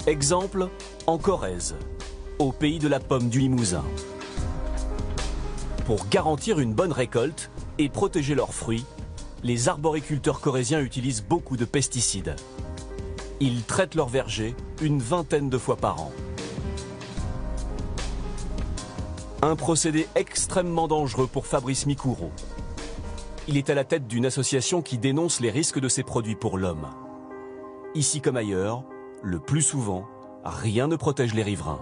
Exemple, en Corrèze, au pays de la pomme du Limousin. Pour garantir une bonne récolte et protéger leurs fruits, les arboriculteurs corréziens utilisent beaucoup de pesticides. Ils traitent leurs vergers une vingtaine de fois par an. Un procédé extrêmement dangereux pour Fabrice Micoureau. Il est à la tête d'une association qui dénonce les risques de ces produits pour l'homme. Ici comme ailleurs, le plus souvent, rien ne protège les riverains.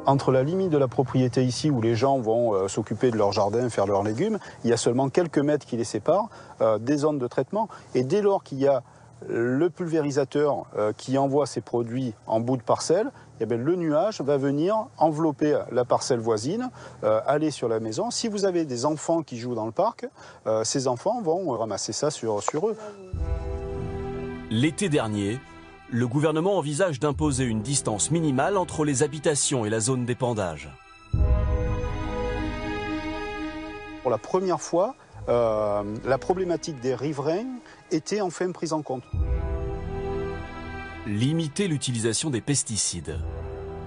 Entre la limite de la propriété ici, où les gens vont s'occuper de leur jardin, faire leurs légumes, il y a seulement quelques mètres qui les séparent des zones de traitement. Et dès lors qu'il y a le pulvérisateur qui envoie ses produits en bout de parcelle, eh bien, le nuage va venir envelopper la parcelle voisine, aller sur la maison. Si vous avez des enfants qui jouent dans le parc, ces enfants vont ramasser ça sur eux. L'été dernier, le gouvernement envisage d'imposer une distance minimale entre les habitations et la zone d'épandage. Pour la première fois, la problématique des riverains était enfin prise en compte. Limiter l'utilisation des pesticides.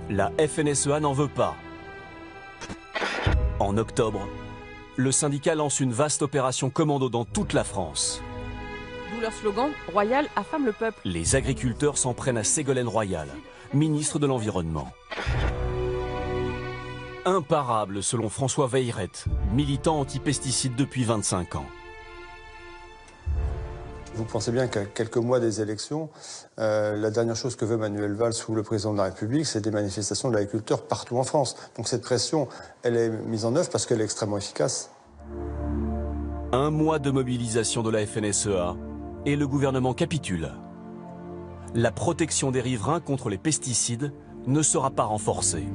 La FNSEA n'en veut pas. En octobre, le syndicat lance une vaste opération commando dans toute la France. D'où leur slogan « Royal affame le peuple ». Les agriculteurs s'en prennent à Ségolène Royal, ministre de l'Environnement. Imparable selon François Veilleret, militant anti-pesticides depuis 25 ans. Vous pensez bien qu'à quelques mois des élections, la dernière chose que veut Manuel Valls ou le président de la République, c'est des manifestations de l'agriculteur partout en France. Donc cette pression, elle est mise en œuvre parce qu'elle est extrêmement efficace. Un mois de mobilisation de la FNSEA et le gouvernement capitule. La protection des riverains contre les pesticides ne sera pas renforcée.